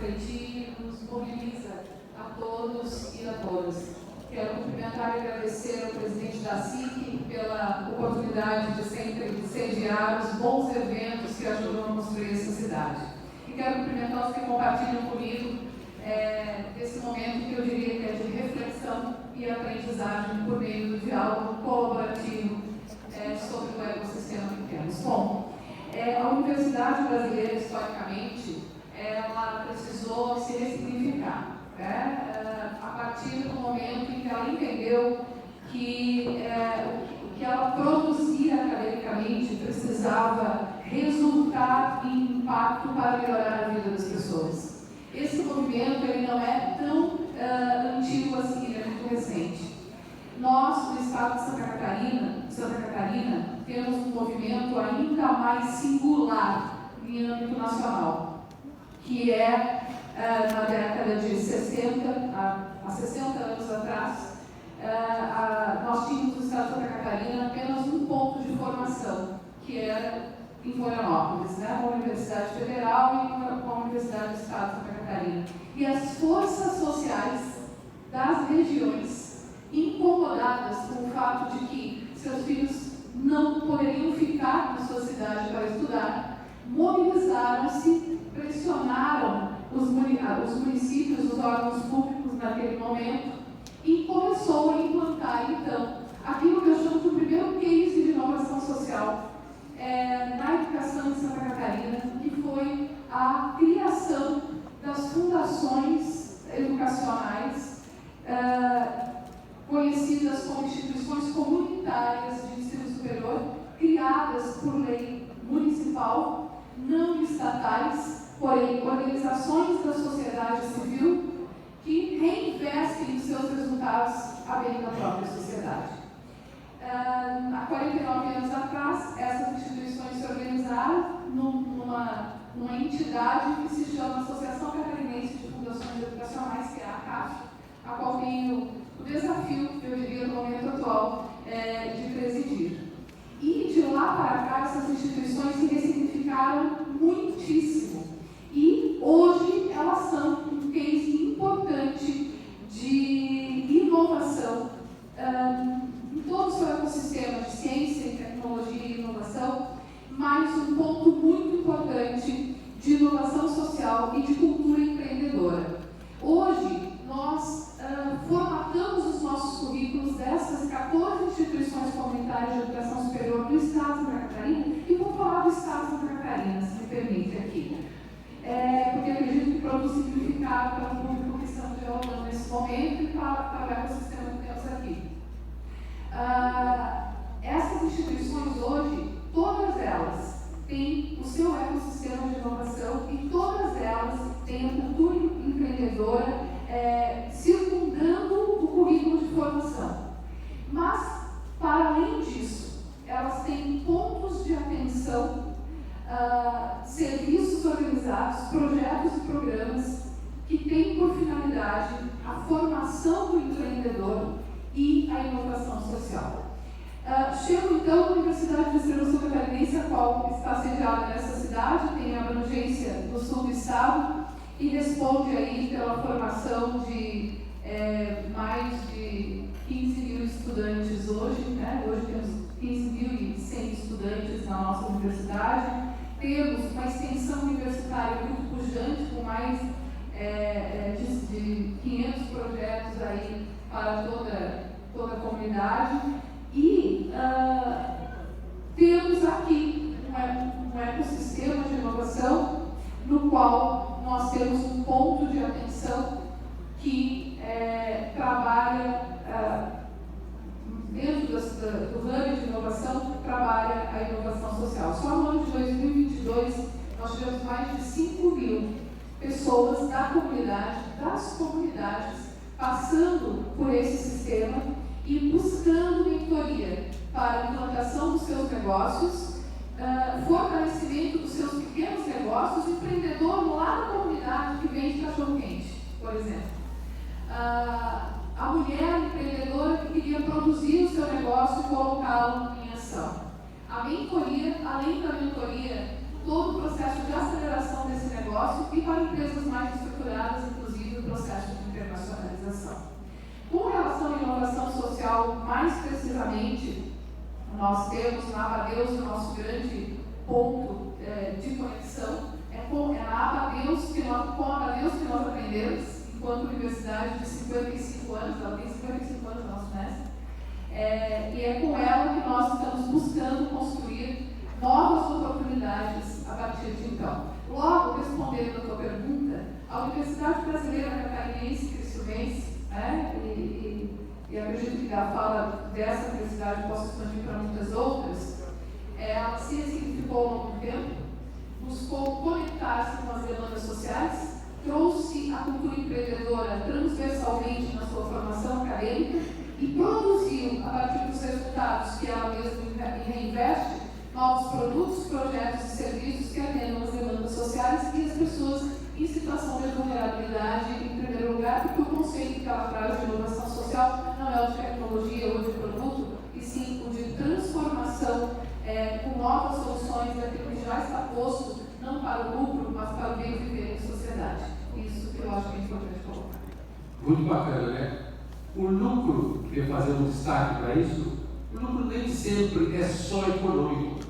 refletir nos mobiliza a todos e a todas. Quero cumprimentar e agradecer ao presidente da SIC pela oportunidade de sempre sediar os bons eventos que ajudam a construir essa cidade. E quero cumprimentar os que compartilham comigo desse momento que eu diria que é de reflexão e aprendizagem por meio do diálogo colaborativo sobre o ecossistema que temos. Bom, a Universidade Brasileira, historicamente, ela precisou se ressignificar, a partir do momento em que ela entendeu que o que ela produzia academicamente precisava resultar em impacto para melhorar a vida das pessoas. Esse movimento ele não é tão antigo assim, ele é muito recente. Nós, no estado de Santa Catarina, temos um movimento ainda mais singular em âmbito nacional, que na década de 60, há 60 anos atrás, nós tínhamos no estado de Santa Catarina apenas um ponto de formação, que era em Florianópolis, uma Universidade Federal e uma Universidade do Estado de Santa Catarina. E as forças sociais das regiões, incomodadas com o fato de que seus filhos não poderiam ficar na sua cidade para estudar, mobilizaram-se, pressionaram os municípios, os órgãos públicos naquele momento, e começou a implantar, então, aquilo que eu chamo de um primeiro case de inovação social na educação em Santa Catarina, que foi a criação das fundações educacionais conhecidas como instituições comunitárias de ensino superior, criadas por lei municipal, não estatais, porém organizações da sociedade civil que reinvestem os seus resultados a bem da própria sociedade. Há 49 anos atrás, essas instituições se organizaram numa entidade que se chama Associação Catarinense de Fundações Educacionais, que é a ACAF, a qual tenho o desafio, eu diria, no momento atual, de presidir. E de lá para cá, essas instituições se ressignificaram muitíssimo. E hoje elas são um case importante de inovação em todo o seu ecossistema de ciência, tecnologia e inovação, mas um ponto muito importante de inovação social e de cultura empreendedora. Hoje, nós formatamos os nossos currículos dessas 14 instituições comunitárias de educação superior do Estado de Santa Catarina, e vou falar do Estado de Santa Catarina, se me permite aqui, porque eu acredito que produz significado para o público que estamos dialogando nesse momento e para o ecossistema que temos aqui. Essas instituições hoje, todas elas têm o seu ecossistema de inovação e todas elas têm a cultura empreendedora circundando o currículo de formação. Mas, para além disso, elas têm pontos de atenção, serviços organizados, projetos e programas que têm por finalidade a formação do empreendedor e a inovação social. Chego então à Universidade de Extrema-Sul Catarinense, a qual está sediada nessa cidade, tem a abrangência do sul do estado e responde aí pela formação de mais de 15 mil estudantes hoje, Hoje temos 15.100 estudantes na nossa universidade, temos uma extensão universitária muito pujante, com mais de 500 projetos aí para toda a comunidade, e temos aqui um ecossistema de inovação no qual nós temos um ponto de atenção que trabalha dentro do hub de inovação, trabalha a inovação social. Só no ano de 2022 nós tivemos mais de 5.000 pessoas das comunidades, passando por esse sistema e buscando mentoria para a implantação dos seus negócios, fortalecimento dos seus pequenos negócios, empreendedor lá na comunidade que vende cachorro-quente, por exemplo. A mulher empreendedora que queria produzir o seu negócio e colocá-lo em ação. A mentoria, além da mentoria todo o processo de aceleração desse negócio e para empresas mais estruturadas, inclusive o processo de internacionalização. Com relação à inovação social, mais precisamente, nós temos na Abadeus o nosso grande ponto de conexão. Com a Abadeus que nós aprendemos, enquanto universidade de 55 anos, ela tem 55 anos, nosso mestre, e é com ela que nós estamos buscando construir novas oportunidades a partir de então. Logo, respondendo a tua pergunta, a Universidade Brasileira Catarinense Cristiumense, e acredito que a fala dessa universidade possa expandir para muitas outras, ela se ressignificou ao longo do tempo, buscou conectar-se com as demandas sociais, trouxe a cultura empreendedora transversalmente na sua formação acadêmica e produziu, a partir dos resultados que ela mesma reinveste, novos produtos, projetos e serviços que atendam as demandas sociais e as pessoas em situação de vulnerabilidade, em primeiro lugar, porque o conceito que ela traz de inovação social não é o de tecnologia ou de produto, e sim o de transformação com novas soluções daquilo que já está posto, não para o lucro, mas para o bem viver em sociedade. Isso que eu acho que é importante colocar. Muito bacana, né? O lucro, queria fazer um destaque para isso, o lucro nem sempre é só econômico.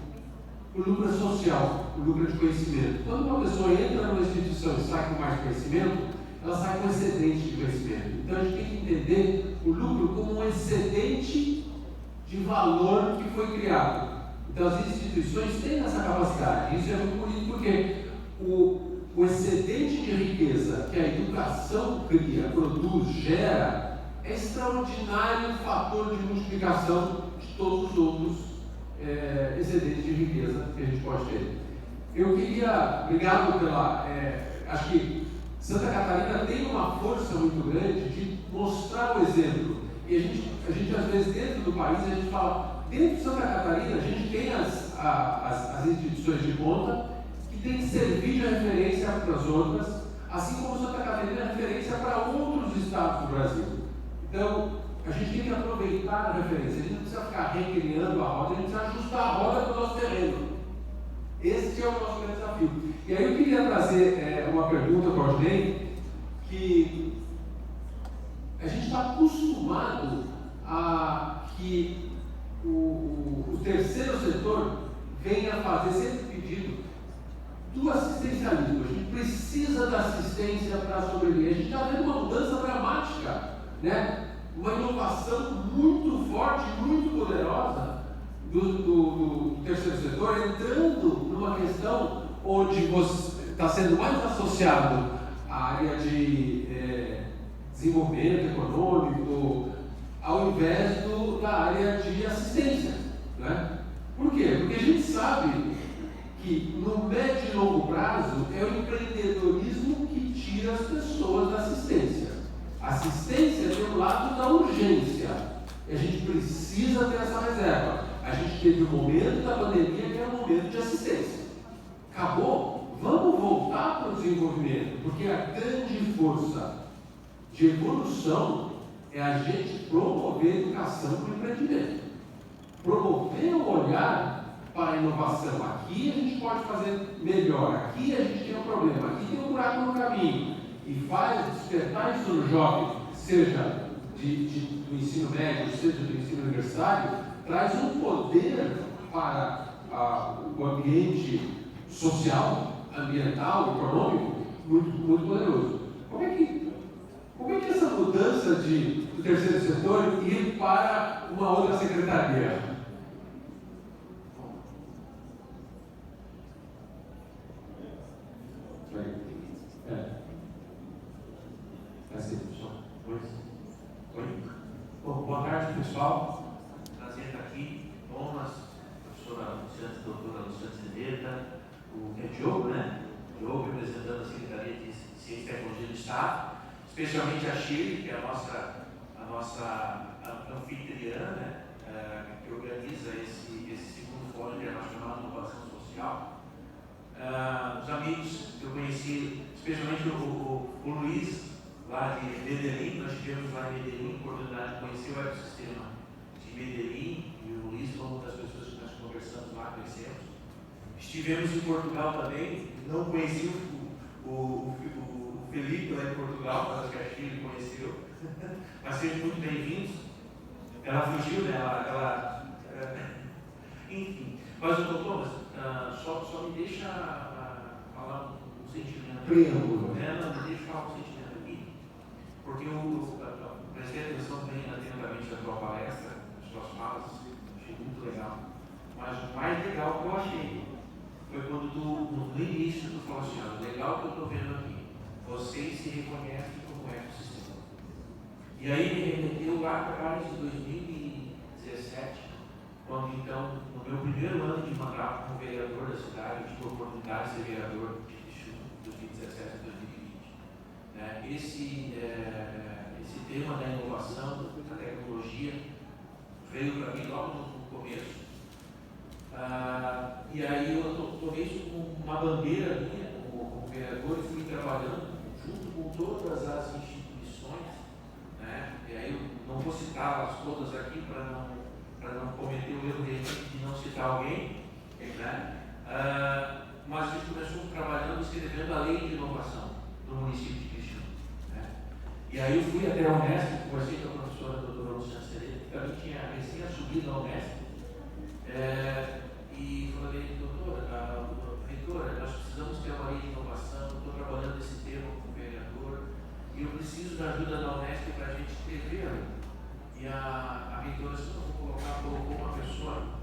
O lucro é social, o lucro é de conhecimento. Quando uma pessoa entra numa instituição e sai com mais conhecimento, ela sai com excedente de conhecimento. Então a gente tem que entender o lucro como um excedente de valor que foi criado. Então as instituições têm essa capacidade. Isso é muito bonito porque o excedente de riqueza que a educação cria, produz, gera, é extraordinário fator de multiplicação de todos os outros excedentes de riqueza que a gente pode ter. Eu queria, obrigado pela... acho que Santa Catarina tem uma força muito grande de mostrar o exemplo. E a gente às vezes, dentro do país, a gente fala, dentro de Santa Catarina, a gente tem as instituições de ponta que tem que servir de referência para as outras, assim como Santa Catarina é referência para outros estados do Brasil. Então, a gente tem que aproveitar a referência, a gente não precisa ficar recriando a roda, a gente precisa ajustar a roda para o nosso terreno. Esse é o nosso grande desafio. E aí eu queria trazer uma pergunta para o Rodney, que a gente está acostumado a que o terceiro setor venha fazer sempre pedido do assistencialismo. A gente precisa da assistência para sobreviver. A gente está vendo uma mudança dramática, né? Uma inovação muito forte, muito poderosa do terceiro setor, entrando numa questão onde você está sendo mais associado à área de desenvolvimento econômico, ao invés da área de assistência, né? Por quê? Porque a gente sabe que no médio e longo prazo é o empreendedorismo que tira as pessoas da assistência. A assistência é do lado da urgência. E a gente precisa ter essa reserva. A gente teve um momento da pandemia que era um momento de assistência. Acabou? Vamos voltar para o desenvolvimento, porque a grande força de evolução é a gente promover a educação para o empreendimento. Promover o olhar para a inovação. Aqui a gente pode fazer melhor, aqui a gente tem um problema, aqui tem um buraco no caminho. E faz despertar isso no jovem, seja do ensino médio, seja do ensino universitário, traz um poder para o ambiente social, ambiental, econômico, muito, muito poderoso. Como é que essa mudança do terceiro setor ir para uma outra secretaria? Bom, boa tarde, pessoal. Prazer estar aqui. Thomas, professora Luciana, doutora Luciana Zedeta, o Diogo, né? Diogo representando a Secretaria de Ciência e Tecnologia do Estado, especialmente a Shirley, que é a nossa anfitriã, que organiza esse segundo fórum internacional de inovação social. Os amigos que eu conheci, especialmente o Luiz, lá de Medellín, nós tivemos lá em Medellín a oportunidade de conhecer o ecossistema de Medellín, e o Luiz foi uma das pessoas que nós conversamos lá, conhecemos. Estivemos em Portugal também, não conheci o Felipe lá em Portugal, mas acho que a Chile conheceu, mas sejam muito bem-vindos. Ela fugiu, né? Enfim. Mas, doutor Thomas, só me deixa falar um sentimento. Preâmbulo. Não, me deixa falar um sentimento aqui, porque eu prestei atenção bem atentamente na tua palestra, nas tuas falas, achei muito legal. Mas o mais legal que eu achei foi quando no início tu falou assim, legal que eu estou vendo aqui, vocês se reconhecem como ecossistema. E aí me remeteu lá atrás de 2017, quando então, no meu primeiro ano de mandato como vereador da cidade, eu tive a oportunidade de ser vereador de 2017 a 2020. Né? Esse tema da inovação, da tecnologia, veio para mim logo no começo. E aí eu tomei isso como uma bandeira minha, como vereador, e fui trabalhando junto com todas as instituições, né? E aí eu não vou citá-las todas aqui para não cometer o erro de não citar alguém, né? Mas a gente começou trabalhando, escrevendo a lei de inovação do município de Criciúma, né? E aí eu fui até a Unesp, conversei com a professora doutora Luciana Serena, que também tinha recém assumido a Unesp, e falei, doutora, reitora, nós precisamos ter uma lei de inovação, estou trabalhando nesse tema como vereador, e eu preciso da ajuda da Unesp para a gente escrever. E a reitora disse, colocou uma pessoa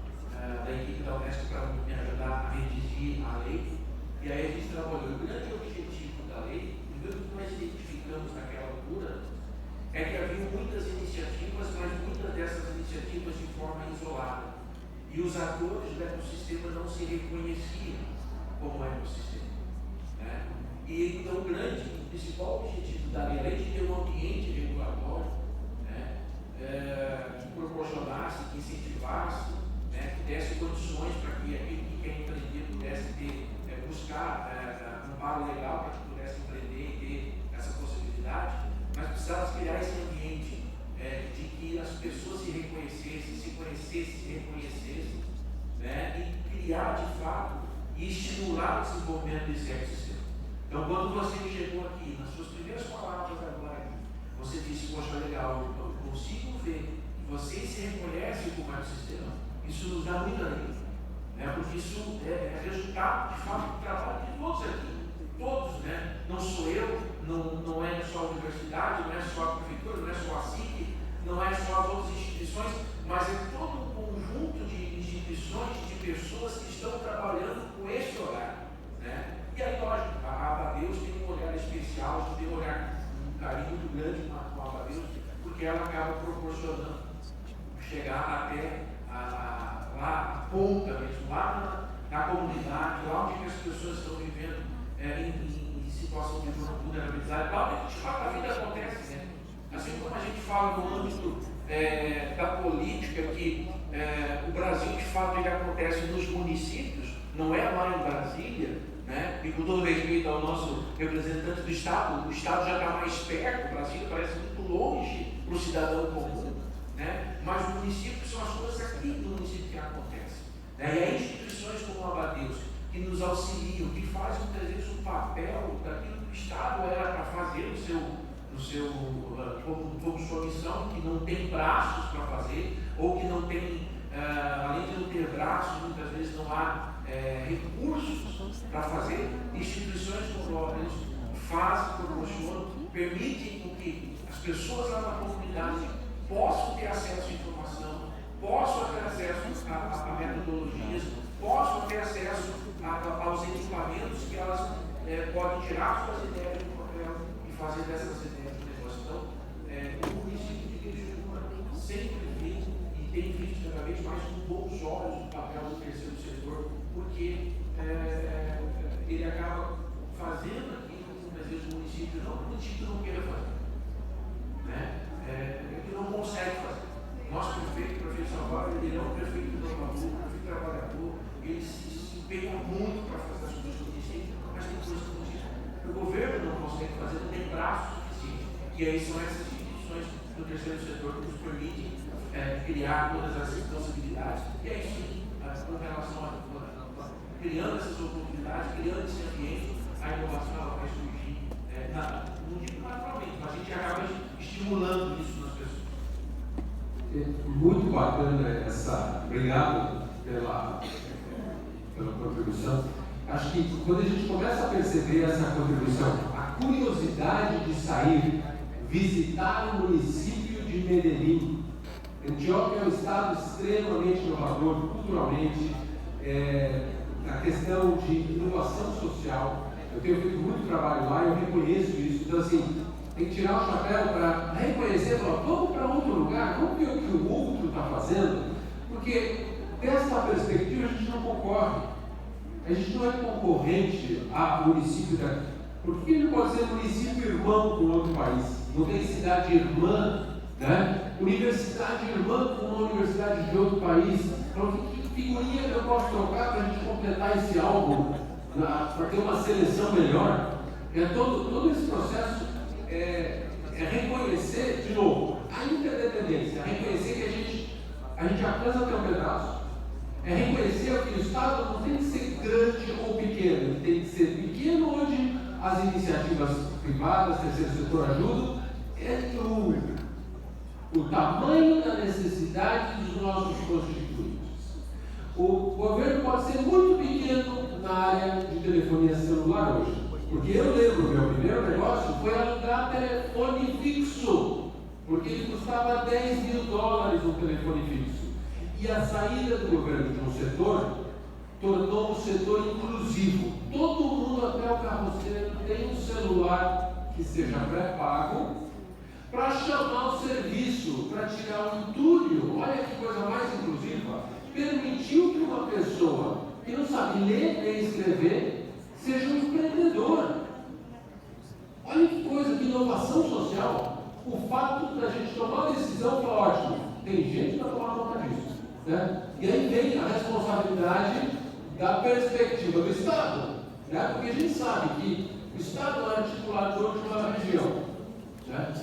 da equipe da Unesp para me ajudar a redigir a lei, e aí a gente trabalhou. O grande objetivo da lei, primeiro que nós identificamos naquela altura, é que havia muitas iniciativas, mas muitas dessas iniciativas de forma isolada. E os atores do ecossistema não se reconheciam como ecossistema. Né? E então o principal objetivo da lei, além de ter um ambiente regulatório, né, que proporcionasse, que incentivasse, né, que desse condições para que aquele que quer empreender pudesse buscar amparo legal para que pudesse empreender e ter essa possibilidade, mas precisava criar esse ambiente de que as pessoas se reconhecessem, se conhecessem, se reconhecessem, né, e criar de fato e estimular o desenvolvimento desse ecossistema. Então, quando você chegou aqui, nas suas primeiras palavras agora, você disse, poxa, legal, eu consigo ver que vocês se reconhecem como ecossistema, isso nos dá muita alegria, né, porque isso é resultado, de fato, do trabalho de todos aqui, todos, né, não sou eu, não é só a universidade, não é só a prefeitura, não é só a SIC, não é só as outras instituições, mas é todo um conjunto de instituições, de pessoas que estão trabalhando com esse olhar, né? E aí, lógico, a Abadeus tem um olhar especial, a gente tem um carinho muito grande com a Abadeus, porque ela acaba proporcionando chegar até lá a ponta mesmo, lá na comunidade, lá onde as pessoas estão vivendo em situação de vulnerabilidade, lá onde a vida acontece, né? Assim como a gente fala no âmbito da política, que o Brasil de fato ele acontece nos municípios, não é lá em Brasília, né? E com todo respeito ao nosso representante do Estado, o Estado já está mais perto, o Brasil parece muito longe para o cidadão comum, né? Mas os municípios são as coisas aqui no município que acontecem, né? E há instituições como a Abadeus que nos auxiliam, que fazem muitas vezes um papel daquilo que o Estado era para fazer como sua missão, que não tem braços para fazer, ou que não tem, além de não ter braços, muitas vezes não há recursos para fazer. Instituições como a Deus fazem, proporcionam, permitem que as pessoas lá na comunidade possam ter acesso à informação, possam ter acesso a metodologias, possam ter acesso aos equipamentos que elas podem tirar suas ideias do papel e fazer dessas ideias um negócio. Então, o município de Criciúma sempre viu e tem visto cada vez mais com bons olhos o papel do terceiro setor, porque ele acaba fazendo aquilo que às vezes o município não queira fazer, né? Que não consegue fazer. Nosso prefeito, o prefeito Salvador, ele é um prefeito inovador, um prefeito trabalhador, ele se empenha muito para fazer as coisas do município, mas tem coisas que o governo não consegue fazer, não tem braço suficiente. E aí são essas instituições do terceiro setor que nos permitem criar todas essas possibilidades. E aí sim, com relação criando essas oportunidades, criando esse ambiente, a inovação ela vai surgir, não digo naturalmente, mas a gente acaba estimulando isso nas pessoas. Muito bacana essa. Obrigado pela contribuição. Acho que quando a gente começa a perceber essa contribuição, a curiosidade de sair, visitar o município de Medellín. Antioquia é um estado extremamente inovador, culturalmente, a questão de inovação social. Eu tenho feito muito trabalho lá e eu reconheço isso. Então, assim, tem que tirar o chapéu para reconhecer, falar, vamos para outro lugar, vamos ver o que o outro está fazendo, porque dessa perspectiva a gente não concorre. A gente não é concorrente ao município daqui. Por que ele pode ser município irmão com outro país? Não tem cidade irmã, né? Universidade irmã com uma universidade de outro país. Então, que figurinha que eu posso trocar para a gente completar esse álbum, para ter uma seleção melhor? Todo esse processo é reconhecer, de novo, a interdependência, reconhecer que a gente alcança até um pedaço. É reconhecer que o Estado não tem que ser grande ou pequeno, ele tem que ser pequeno onde as iniciativas privadas, terceiro setor ajudam, o tamanho da necessidade dos nossos constituintes. O governo pode ser muito pequeno na área de telefonia celular hoje, porque eu lembro, meu primeiro negócio foi alugar telefone fixo, porque ele custava $10 mil um telefone fixo. E a saída do governo de um setor tornou um setor inclusivo. Todo mundo, até o carroceiro, tem um celular que seja pré-pago para chamar o serviço, para tirar o entulho. Olha que coisa mais inclusiva. Permitiu que uma pessoa que não sabe ler nem escrever seja um empreendedor. Olha que coisa, que inovação social. O fato da gente tomar a decisão foi ótimo. Tem gente para tomar conta disso. Né? E aí vem a responsabilidade da perspectiva do Estado, né? Porque a gente sabe que o Estado é articulador de uma região, né?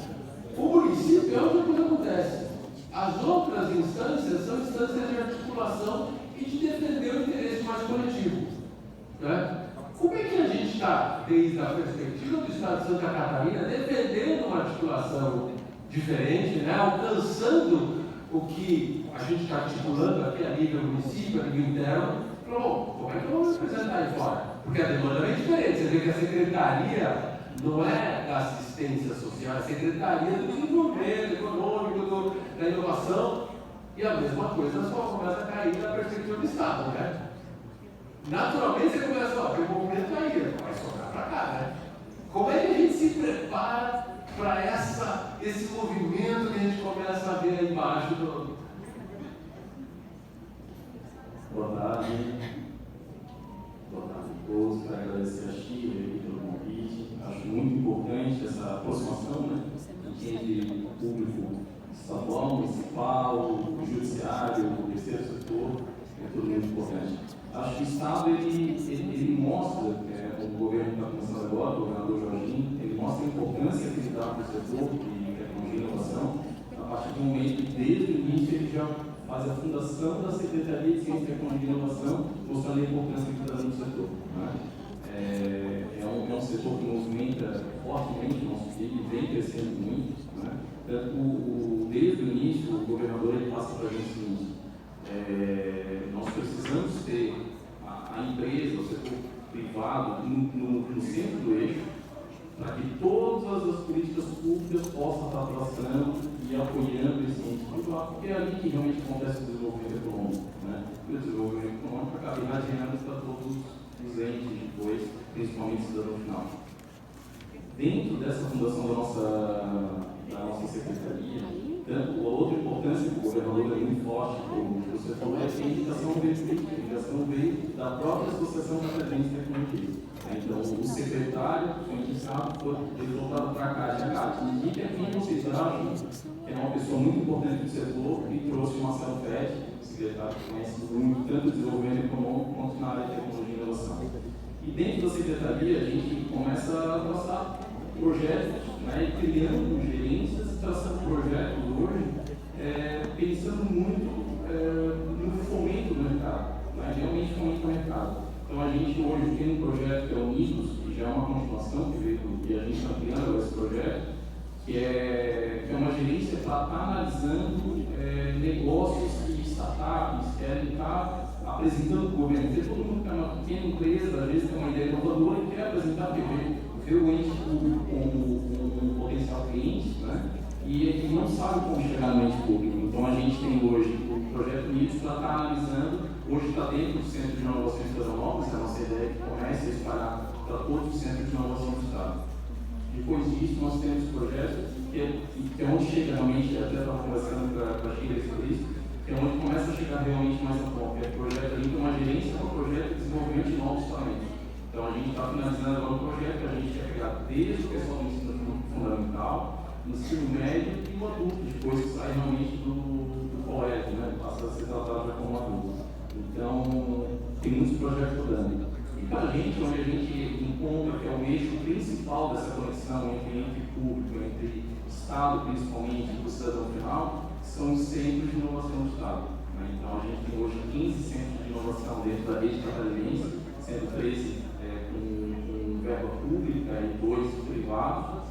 O município é onde a coisa acontece. As outras instâncias são instâncias de articulação e de defender o interesse mais coletivo, né? Como é que a gente está, desde a perspectiva do Estado de Santa Catarina, defendendo uma articulação diferente, né? Alcançando o que a gente está articulando aqui a nível município, a nível interno? Como é que eu vou representar aí fora? Porque a demanda é bem diferente. Você vê que a secretaria não é da assistência social, é a secretaria do desenvolvimento econômico, da inovação, e a mesma coisa só começa a cair na perspectiva do Estado, né? Naturalmente você começa a ver o movimento aí, vai sobrar para cá, né? Como é que a gente se prepara para esse movimento que a gente começa a ver aí embaixo do... Boa tarde a todos. Quero agradecer a Chile pelo convite. Acho muito importante essa aproximação, né, entre o público estadual, municipal, o judiciário, o terceiro setor, é tudo muito importante. Acho que o Estado ele mostra, o governo que está começando agora, o governador Jorginho, ele mostra a importância que ele dá para o setor de tecnologia e inovação, a partir do momento que desde o início ele já faz a fundação da Secretaria de Ciência, Tecnologia e Inovação, mostrando a importância que está dando no setor, né? É um setor que movimenta fortemente o nosso PIB, vem crescendo muito, né? Desde o início, o governador ele passa para a gente o seguinte: nós precisamos ter a empresa, o setor privado, no centro do eixo, para que todas as políticas públicas possam estar traçando e apoiando esse ente privado, porque é ali que realmente acontece o desenvolvimento econômico, né? E o desenvolvimento econômico acaba irradiando para todos os entes depois, principalmente o cidadão final. Dentro dessa fundação da nossa secretaria, a outra importância que o governador é muito forte para o setor é que a indicação veio política, a indicação veio da própria Associação Catarinense de Tecnologia. Então, o secretário foi indicado, foi voltado para cá, de indica quem vocês acham que é uma pessoa muito importante do setor e trouxe o Marcelo Fett, secretário que conhece muito tanto o desenvolvimento econômico quanto na área de tecnologia e inovação. E dentro da secretaria, a gente começa a traçar projetos, né, e criando gerências, traçando projetos hoje, pensando muito no fomento do mercado, né, realmente fomento do mercado. Então a gente hoje tem um projeto que é o Unidos, que já é uma continuação que veio, e a gente está criando esse projeto, que é uma gerência para estar analisando negócios que startups querem estar apresentando para o governo. Porque todo mundo que é uma pequena empresa, às vezes tem uma ideia inovadora e quer apresentar para o ente público como um potencial cliente, né? E não sabe como chegar no ente público. Então a gente tem hoje o projeto Unidos para estar analisando, hoje está dentro do Centro de Inovação em Florianópolis, a nossa ideia é que comece a espalhar para todos os centros de inovação do Estado. Depois disso, nós temos projetos que é onde chega realmente, até estava conversando com a Sheila sobre isso, que é onde começa a chegar realmente mais a ponto. É o projeto ali, que é uma gerência para o projeto de desenvolvimento de novos talentos. Então a gente está finalizando agora um projeto que a gente quer pegar desde o pessoal do ensino fundamental, ensino médio e o adulto, depois que sai realmente do colégio, né? Passa a ser tratado já como adulto. Então, tem muitos projetos rodando. E para a gente, onde a gente encontra que é o eixo principal dessa conexão entre ente público, entre Estado principalmente e o cidadão final, são os centros de inovação do Estado. Né? Então, a gente tem hoje 15 centros de inovação dentro da rede catarinense, sendo 13 com verba pública e 2 privados.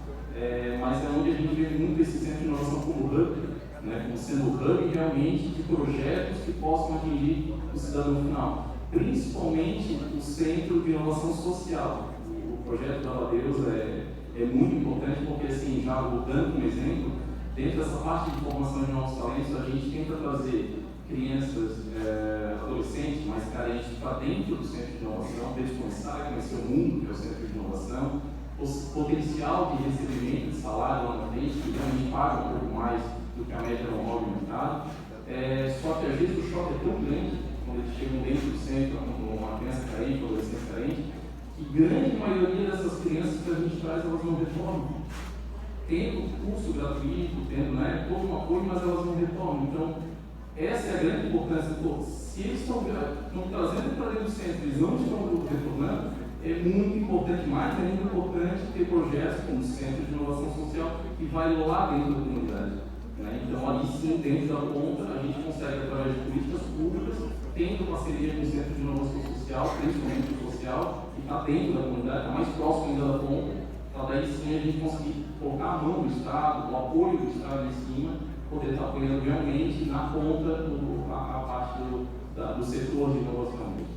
Mas é onde a gente vê muito esse centro de inovação como hub, né, como sendo o hub realmente de projetos que possam atingir o cidadão final, principalmente o Centro de Inovação Social. O projeto da Aladeus é muito importante porque, assim, já dando um exemplo, dentro dessa parte de formação de novos talentos, a gente tenta trazer crianças, adolescentes mais carentes para dentro do Centro de Inovação, para eles começarem a conhecer o mundo que é o Centro de Inovação, o potencial de recebimento de salário lá na frente, que realmente paga um pouco mais do que a média normal do mercado. Só que às vezes o choque é tão grande, quando eles chegam dentro do centro, com uma criança carente, um adolescente carente, que grande maioria dessas crianças que a gente traz, elas não retornam. Tendo curso gratuito, tendo todo um apoio, mas elas não retornam. Então, essa é a grande importância. Se eles estão trazendo para dentro do centro, eles não estão retornando, é muito importante, mais ainda importante, ter projetos como o Centro de Inovação Social que vai lá dentro da comunidade. Né? Então, ali sim, dentro da ponta, a gente consegue, através de políticas públicas, tendo parceria com o Centro de Inovação Social, principalmente o social, que está dentro da comunidade, está mais próximo ainda da ponta, para daí sim a gente conseguir colocar a mão do Estado, o apoio do Estado em cima, poder estar apoiando realmente na ponta a parte do setor de inovação.